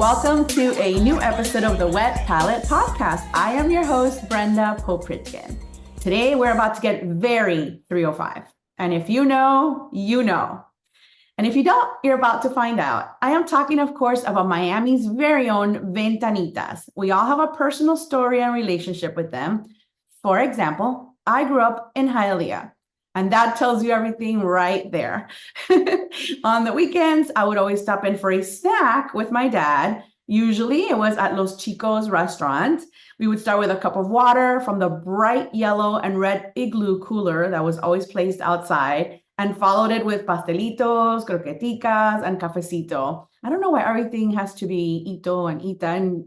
Welcome to a new episode of the Wet Palette Podcast. I am your host, Brenda Popritkin. Today, we're about to get very 305. And if you know, you know. And if you don't, you're about to find out. I am talking, of course, about Miami's very own Ventanitas. We all have a personal story and relationship with them. For example, I grew up in Hialeah. And that tells you everything right there. On the weekends, I would always stop in for a snack with my dad. Usually it was at Los Chicos restaurant. We would start with a cup of water from the bright yellow and red igloo cooler that was always placed outside, and followed it with pastelitos, croqueticas, and cafecito. I don't know why everything has to be ito and ita in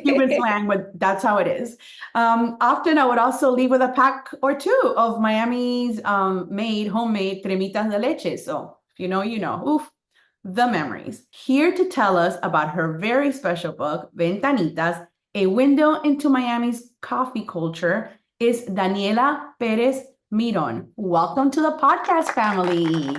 Cuban slang, but that's how it is. Often I would also leave with a pack or two of Miami's homemade cremitas de leche. So if you know, you know. Oof, the memories. Here to tell us about her very special book, Ventanitas, A Window into Miami's Coffee Culture, is Daniela Perez Miron. Welcome to the podcast, family.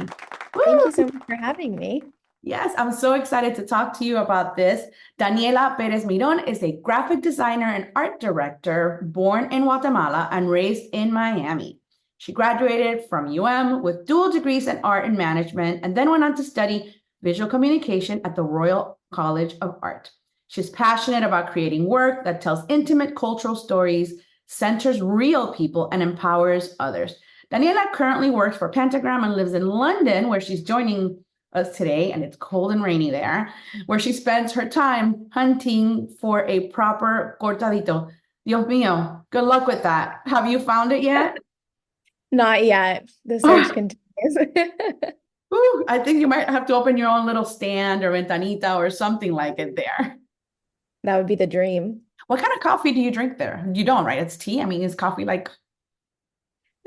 Thank you so much for having me. Yes, I'm so excited to talk to you about this. Daniela Perez Miron is a graphic designer and art director born in Guatemala and raised in Miami. She graduated from with dual degrees in art and management, and then went on to study visual communication at the Royal College of Art. She's passionate about creating work that tells intimate cultural stories, centers real people, and empowers others. Daniela currently works for Pentagram and lives in London, where she's joining us today, and it's cold and rainy there, where she spends her time hunting for a proper cortadito. Dios mío, good luck with that. Have you found it yet? Not yet. The search continues. Ooh, I think you might have to open your own little stand or ventanita or something like it there. That would be the dream. What kind of coffee do you drink there? You don't, right? It's tea. I mean, is coffee like...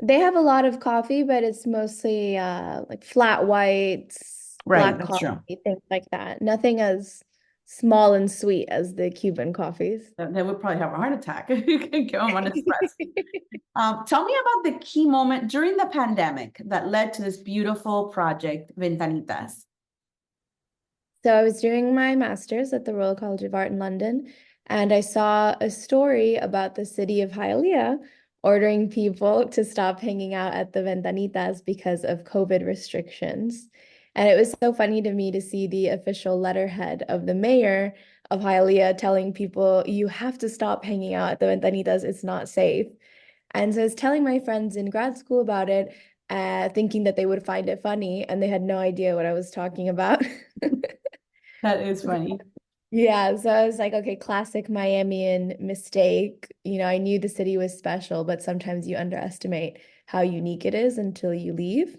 They have a lot of coffee, but it's mostly like flat whites, Right, black that's coffee, true. things like that. Nothing as small and sweet as the Cuban coffees. They would probably have a heart attack. You can go on espresso. Tell me about the key moment during the pandemic that led to this beautiful project, Ventanitas. So I was doing my master's at the Royal College of Art in London, and I saw a story about the city of Hialeah ordering people to stop hanging out at the Ventanitas because of COVID restrictions. And it was so funny to me to see the official letterhead of the mayor of Hialeah telling people, you have to stop hanging out at the Ventanitas, it's not safe. And so I was telling my friends in grad school about it, thinking that they would find it funny, and they had no idea what I was talking about. That is funny. Yeah, so I was like, okay, classic Miamian mistake. You know, I knew the city was special, but sometimes you underestimate how unique it is until you leave.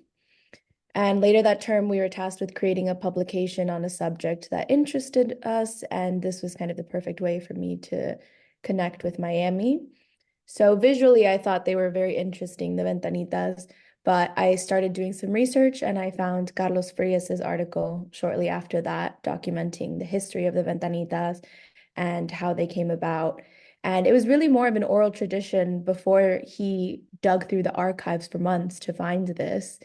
And later that term, we were tasked with creating a publication on a subject that interested us, and this was kind of the perfect way for me to connect with Miami. So visually, I thought they were very interesting, the Ventanitas, but I started doing some research and I found Carlos Frias's article shortly after that, documenting the history of the Ventanitas and how they came about. And it was really more of an oral tradition before he dug through the archives for months to find this.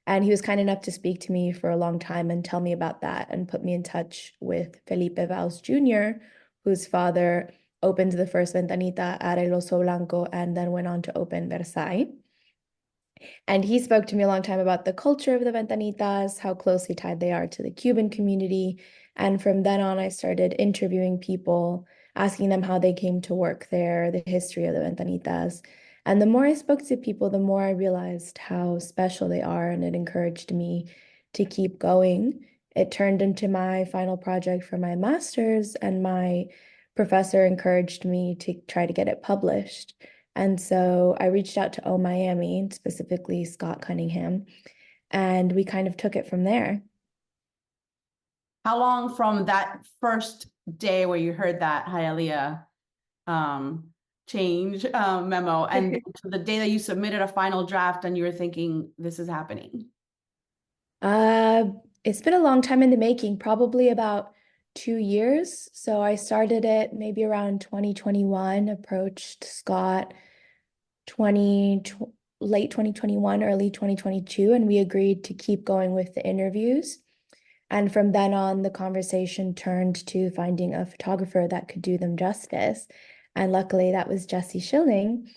And he was kind enough to speak to me for a long time and tell me about that and put me in touch with Felipe Valls Jr., whose father opened the first Ventanita at El Oso Blanco and then went on to open Versailles. And he spoke to me a long time about the culture of the Ventanitas, how closely tied they are to the Cuban community. And from then on, I started interviewing people, asking them how they came to work there, the history of the Ventanitas. And the more I spoke to people, the more I realized how special they are, and it encouraged me to keep going. It turned into my final project for my master's, and my professor encouraged me to try to get it published. And so I reached out to O Miami, specifically Scott Cunningham, and we kind of took it from there. How long from that first day where you heard that Hialeah change memo and to the day that you submitted a final draft and you were thinking, this is happening? It's been a long time in the making, probably about 2 years. So I started it maybe around 2021, approached Scott late 2021, early 2022, and we agreed to keep going with the interviews. And from then on, the conversation turned to finding a photographer that could do them justice. And luckily, that was Jessie Schilling.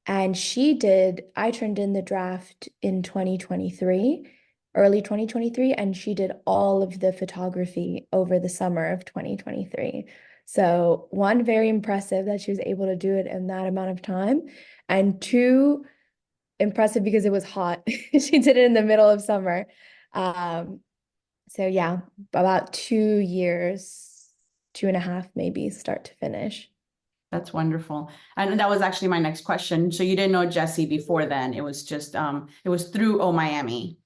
And I turned in the draft in 2023, early 2023, and she did all of the photography over the summer of 2023. So, one, very impressive that she was able to do it in that amount of time. And two, impressive because it was hot. She did it in the middle of summer. Um, so yeah, about 2 years, 2.5 maybe, start to finish. That's wonderful. And that was actually my next question. So you didn't know Jessie before then. It was just it was through Oh Miami.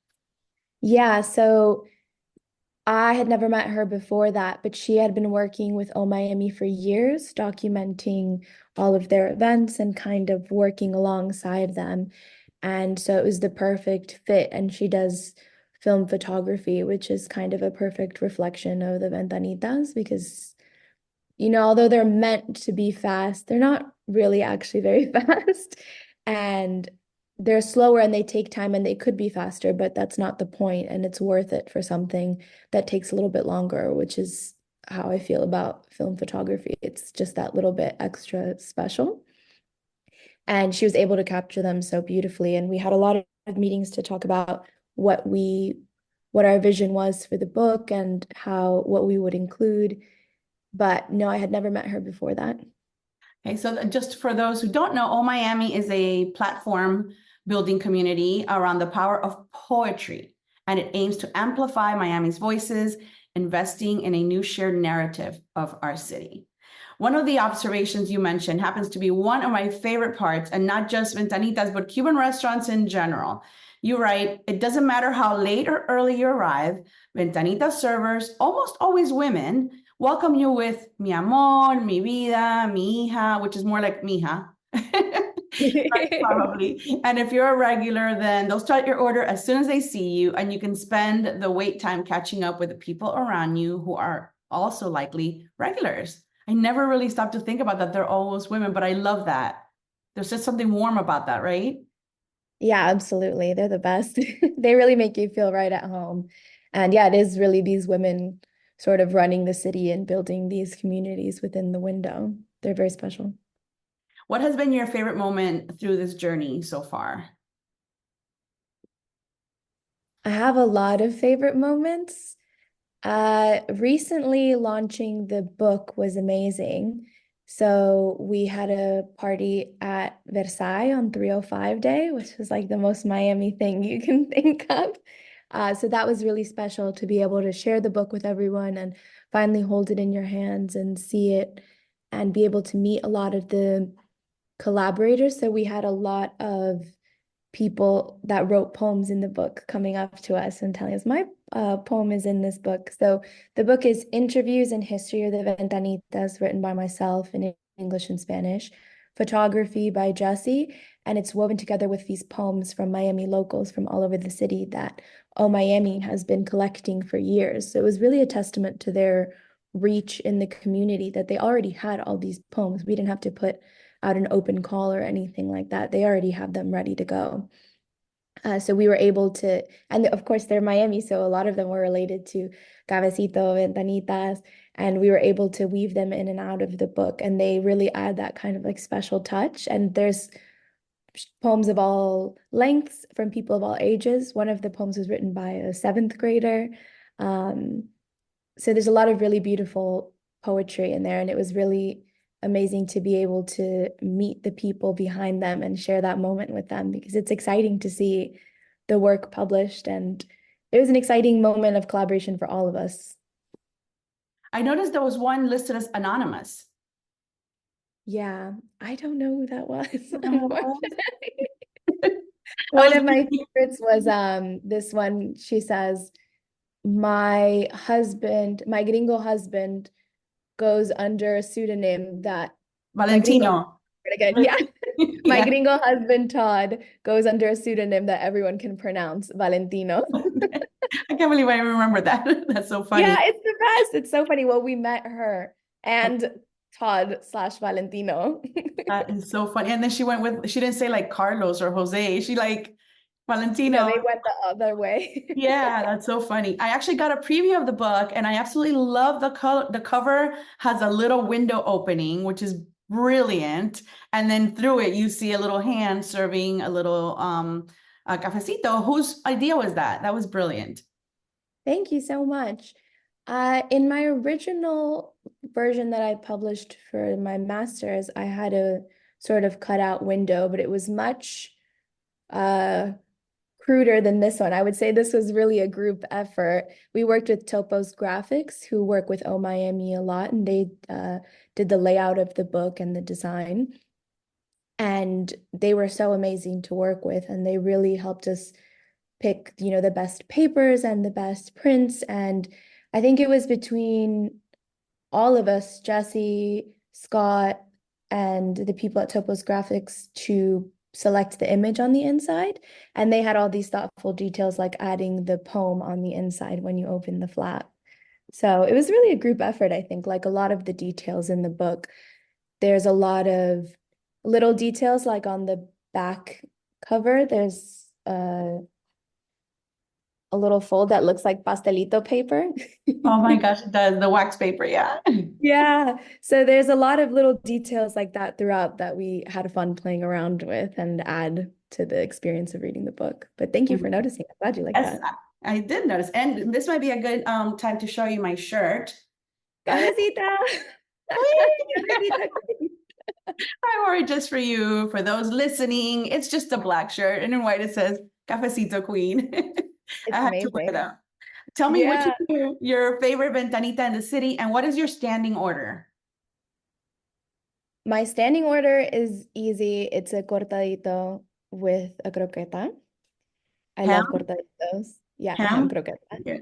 Yeah, so I had never met her before that, but she had been working with Oh Miami for years, documenting all of their events and kind of working alongside them. And so it was the perfect fit. And she does film photography, which is kind of a perfect reflection of the Ventanitas because, although they're meant to be fast, they're not really actually very fast. And they're slower and they take time and they could be faster, but that's not the point. And it's worth it for something that takes a little bit longer, which is how I feel about film photography. It's just that little bit extra special. And she was able to capture them so beautifully. And we had a lot of meetings to talk about what our vision was for the book and what we would include. But no, I had never met her before that. Okay, so just for those who don't know, Oh Miami is a platform building community around the power of poetry, and it aims to amplify Miami's voices, investing in a new shared narrative of our city. One of the observations you mentioned happens to be one of my favorite parts, and not just Ventanitas, but Cuban restaurants in general. You write, it doesn't matter how late or early you arrive, Ventanitas servers, almost always women, welcome you with mi amor, mi vida, mi hija, which is more like mija. Probably. And if you're a regular, then they'll start your order as soon as they see you, and you can spend the wait time catching up with the people around you who are also likely regulars. I never really stopped to think about that. They're always women, but I love that. There's just something warm about that, right? Yeah, absolutely. They're the best. They really make you feel right at home. And yeah, it is really these women sort of running the city and building these communities within the window. They're very special. What has been your favorite moment through this journey so far? I have a lot of favorite moments. Recently launching the book was amazing. So we had a party at Versailles on 305 Day, which was like the most Miami thing you can think of. So that was really special to be able to share the book with everyone and finally hold it in your hands and see it and be able to meet a lot of the collaborators. So we had a lot of people that wrote poems in the book coming up to us and telling us, my poem is in this book. So the book is Interviews and History of the Ventanitas, written by myself in English and Spanish, photography by Jessie, and it's woven together with these poems from Miami locals from all over the city that Oh Miami has been collecting for years. So it was really a testament to their reach in the community that they already had all these poems. We didn't have to put out an open call or anything like that. They already have them ready to go. So we were able to, and of course they're Miami, so a lot of them were related to Cabecito, Ventanitas, and we were able to weave them in and out of the book, and they really add that kind of like special touch. And there's poems of all lengths from people of all ages. One of the poems was written by a seventh grader. Um, so there's a lot of really beautiful poetry in there, and it was really amazing to be able to meet the people behind them and share that moment with them because it's exciting to see the work published, and it was an exciting moment of collaboration for all of us. I noticed there was one listed as anonymous. Yeah, I don't know who that was, Oh, unfortunately. that One was of my favorites was this one. She says, my gringo husband goes under a pseudonym that my gringo Valentino. again, yeah. My Yeah. gringo husband Todd goes under a pseudonym that everyone can pronounce, Valentino. I can't believe I remember that. That's so Yeah, funny. it's the best. It's so funny. Well, we met her and Todd/Valentino. That is so funny. And then she didn't say like Carlos or Jose. She like Valentino. They went the other way. Yeah, that's so funny. I actually got a preview of the book and I absolutely love the color. The cover has a little window opening, which is brilliant. And then through it, you see a little hand serving a little a cafecito. Whose idea was that? That was brilliant. Thank you so much. In my original version that I published for my master's, I had a sort of cutout window, but it was much uh, cruder than this one. I would say this was really a group effort. We worked with Topos Graphics, who work with O Miami a lot, and they did the layout of the book and the design. And they were so amazing to work with, and they really helped us pick, the best papers and the best prints. And I think it was between all of us, Jesse, Scott, and the people at Topos Graphics to select the image on the inside. And they had all these thoughtful details like adding the poem on the inside when you open the flap. So it was really a group effort, I think. Like a lot of the details in the book, there's a lot of little details like on the back cover, there's a little fold that looks like pastelito paper. Oh my gosh, it does. The wax paper, yeah. Yeah. So there's a lot of little details like that throughout that we had fun playing around with and add to the experience of reading the book. But thank you for noticing. I'm glad you like Yes, that. I did notice. And this might be a good time to show you my shirt. Cafecita. Cafecita. I wore it just for you, for those listening. It's just a black shirt, and in white it says Cafecito Queen. It's I had to wear amazing. that. Tell me which is Yeah. your favorite ventanita in the city, and what is your standing order? My standing order is easy. It's a cortadito with a croqueta. I Ham? love cortaditos. Yeah, a ham Ham? croqueta. Yeah.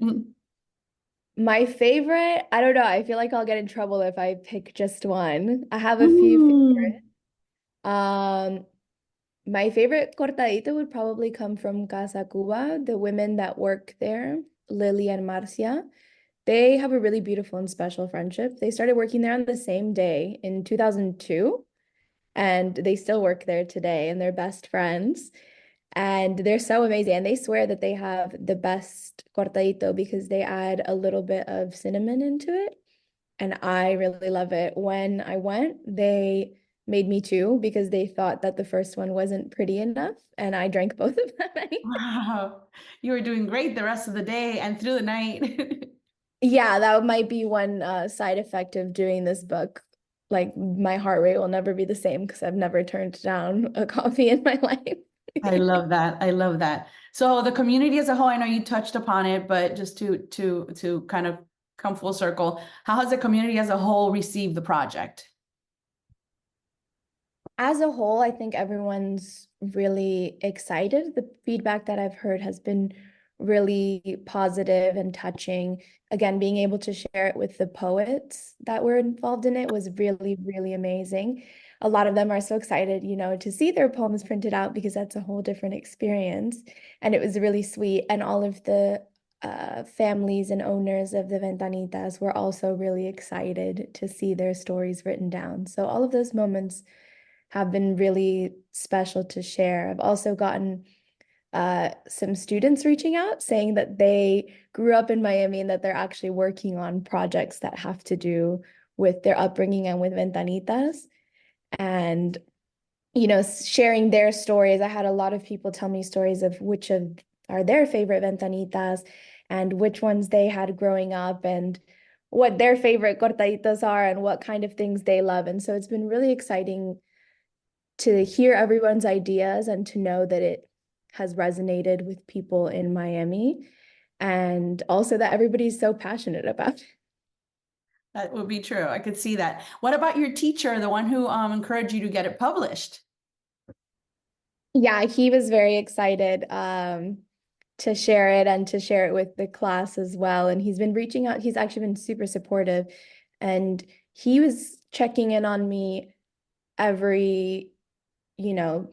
My favorite, I don't know. I feel like I'll get in trouble if I pick just one. I have a few Mm. favorites. Um, my favorite cortadito would probably come from Casa Cuba, the women that work there, Lily and Marcia. They have a really beautiful and special friendship. They started working there on the same day in 2002, and they still work there today, and they're best friends. And they're so amazing. And they swear that they have the best cortadito because they add a little bit of cinnamon into it. And I really love it. When I went, they made me two because they thought that the first one wasn't pretty enough. And I drank both of them anyway. Wow. You were doing great the rest of the day and through the night. Yeah, that might be one side effect of doing this book. Like my heart rate will never be the same because I've never turned down a coffee in my life. I love that. I love that. So the community as a whole, I know you touched upon it, but just to kind of come full circle, how has the community as a whole received the project? As a whole, I think everyone's really excited. The feedback that I've heard has been really positive and touching. Again, being able to share it with the poets that were involved in it was really, really amazing. A lot of them are so excited, to see their poems printed out because that's a whole different experience. And it was really sweet. And all of the families and owners of the Ventanitas were also really excited to see their stories written down. So all of those moments have been really special to share. I've also gotten some students reaching out saying that they grew up in Miami and that they're actually working on projects that have to do with their upbringing and with Ventanitas. And, sharing their stories. I had a lot of people tell me stories of which of are their favorite Ventanitas and which ones they had growing up and what their favorite cortaditos are and what kind of things they love. And so it's been really exciting to hear everyone's ideas and to know that it has resonated with people in Miami and also that everybody's so passionate about it. That would be true. I could see that. What about your teacher, the one who encouraged you to get it published? Yeah, he was very excited to share it and to share it with the class as well. And he's been reaching out. He's actually been super supportive. And he was checking in on me every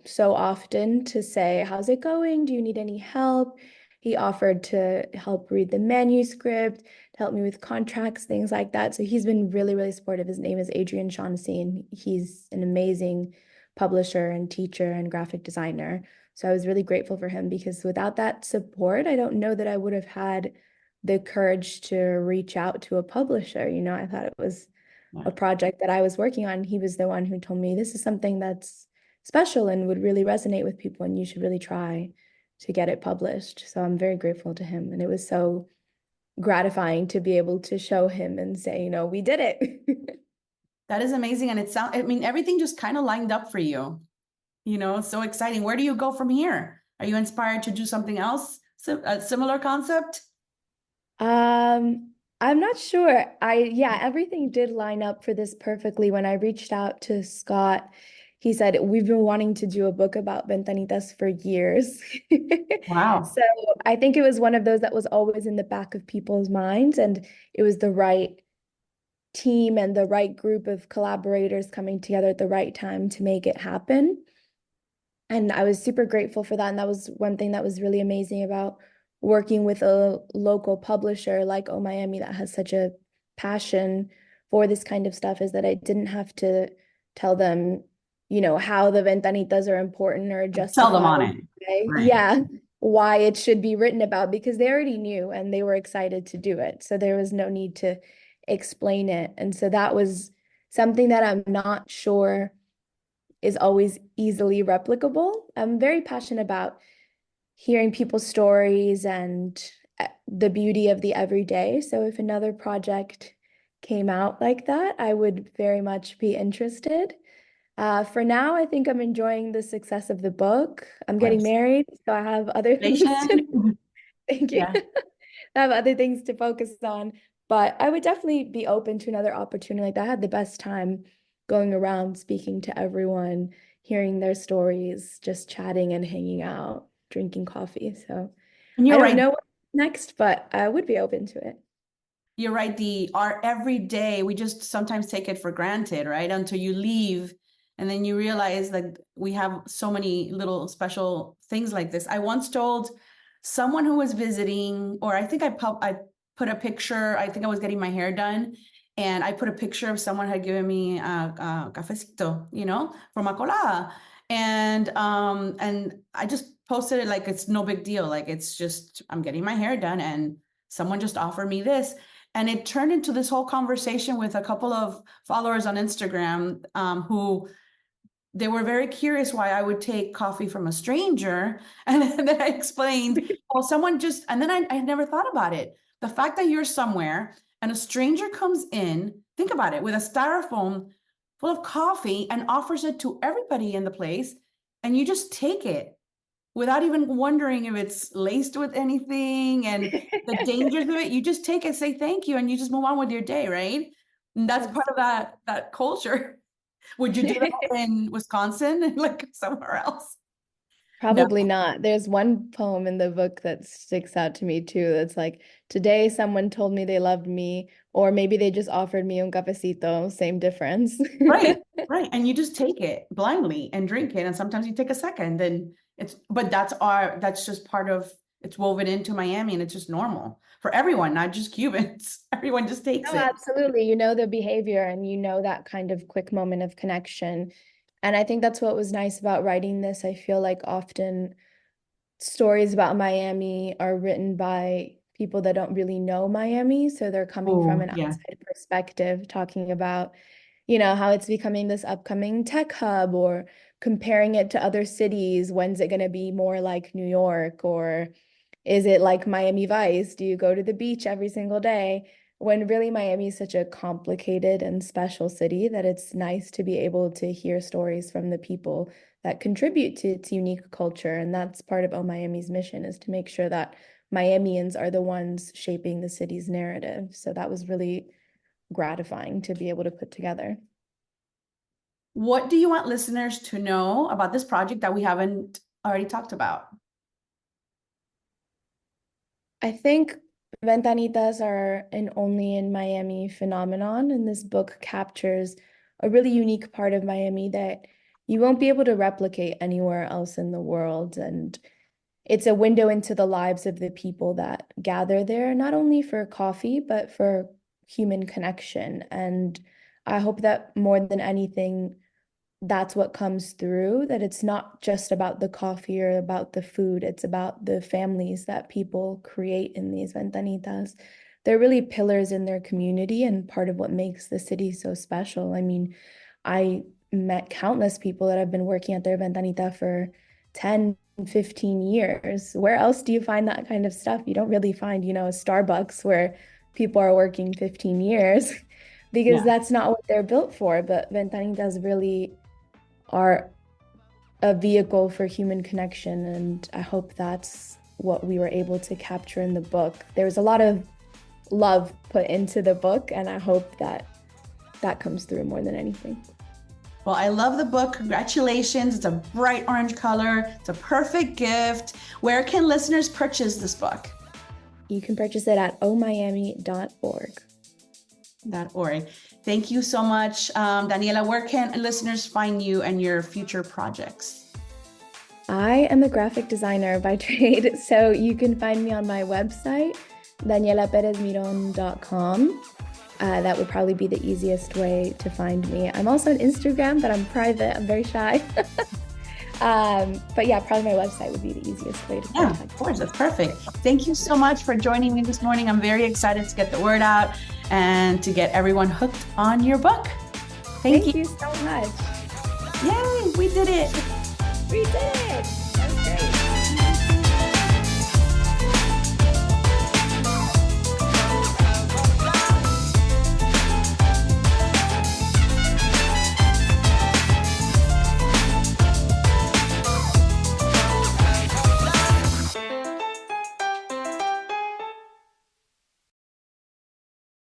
so often to say, how's it going? Do you need any help? He offered to help read the manuscript, to help me with contracts, things like that. So he's been really, really supportive. His name is Adrian Shaughnessy, and he's an amazing publisher and teacher and graphic designer. So I was really grateful for him because without that support, I don't know that I would have had the courage to reach out to a publisher. You know, I thought it was Yeah. a project that I was working on. He was the one who told me this is something that's special and would really resonate with people, and you should really try to get it published. So I'm very grateful to him. And it was so gratifying to be able to show him and say, you know, we did it. That is amazing. And I mean, everything just kind of lined up for you, so exciting. Where do you go from here? Are you inspired to do something else? A similar concept? I'm not sure. Yeah, everything did line up for this perfectly. When I reached out to Scott, he said, we've been wanting to do a book about Ventanitas for years. Wow. So I think it was one of those that was always in the back of people's minds, and it was the right team and the right group of collaborators coming together at the right time to make it happen. And I was super grateful for that. And that was one thing that was really amazing about working with a local publisher like Oh Miami that has such a passion for this kind of stuff, is that I didn't have to tell them, you know, how the ventanitas are important or Sell them justify on it. Right. yeah, why it should be written about, because they already knew and they were excited to do it. So there was no need to explain it. And so that was something that I'm not sure is always easily replicable. I'm very passionate about hearing people's stories and the beauty of the everyday. So if another project came out like that, I would very much be interested. For now, I think I'm enjoying the success of the book. I'm getting Course. married, so I have other things to Nation. thank you. Yeah. I have other things to focus on, but I would definitely be open to another opportunity like that. I had the best time going around speaking to everyone, hearing their stories, just chatting and hanging out, drinking coffee. So And I you're don't right. know what's next, but I would be open to it. You're right. Our everyday, we just sometimes take it for granted, right? Until you leave, and then you realize that we have so many little special things like this. I once told someone who was visiting, or I think I put a picture. I think I was getting my hair done, and I put a picture of someone had given me a cafecito, from a colada, and I just posted it like it's no big deal, like it's just I'm getting my hair done, and someone just offered me this. And it turned into this whole conversation with a couple of followers on Instagram, who they were very curious why I would take coffee from a stranger. And then I explained, well, someone just, and then I never thought about it. The fact that you're somewhere and a stranger comes in, think about it, with a styrofoam full of coffee and offers it to everybody in the place, and you just take it without even wondering if it's laced with anything and the dangers of it. You just take it, say thank you, and you just move on with your day, right? And that's part of that culture. Would you do that in Wisconsin, like somewhere else? No. Probably not. There's one poem in the book that sticks out to me too. That's like, today someone told me they loved me, or maybe they just offered me un cafecito, same difference. Right, right. And you just take it blindly and drink it. And sometimes you take a second, and but that's just part of, it's woven into Miami, and it's just normal for everyone, not just Cubans. Everyone just takes No, it. absolutely. You know the behavior and you know that kind of quick moment of connection. And I think that's what was nice about writing this. I feel like often stories about Miami are written by people that don't really know Miami. So they're coming from Oh, an yeah. outside perspective, talking about, you know, how it's becoming this upcoming tech hub, or comparing it to other cities. When's it going to be more like New York? Or is it like Miami Vice? Do you go to the beach every single day? When really Miami is such a complicated and special city that it's nice to be able to hear stories from the people that contribute to its unique culture. And that's part of Oh Miami's mission, is to make sure that Miamians are the ones shaping the city's narrative. So that was really gratifying to be able to put together. What do you want listeners to know about this project that we haven't already talked about? I think Ventanitas are an only in Miami phenomenon, and this book captures a really unique part of Miami that you won't be able to replicate anywhere else in the world. And it's a window into the lives of the people that gather there, not only for coffee, but for human connection. And I hope that more than anything, that's what comes through, that it's not just about the coffee or about the food, it's about the families that people create in these Ventanitas. They're really pillars in their community and part of what makes the city so special. I mean, I met countless people that have been working at their Ventanita for 10, 15 years. Where else do you find that kind of stuff? You don't really find, a Starbucks where people are working 15 years because Yeah. that's not what they're built for. But Ventanitas really are a vehicle for human connection. And I hope that's what we were able to capture in the book. There was a lot of love put into the book, and I hope that comes through more than anything. Well, I love the book. Congratulations. It's a bright orange color. It's a perfect gift. Where can listeners purchase this book? You can purchase it at ohmiami.org. .org. Thank you so much. Daniela, where can listeners find you and your future projects? I am a graphic designer by trade, so you can find me on my website, DanielaPerezMiron.com. That would probably be the easiest way to find me. I'm also on Instagram, but I'm private. I'm very shy. But yeah, probably my website would be the easiest way to contact me. Of course, that's perfect. Thank you so much for joining me this morning. I'm very excited to get the word out and to get everyone hooked on your book. Thank you so much. Yay, we did it. We did it.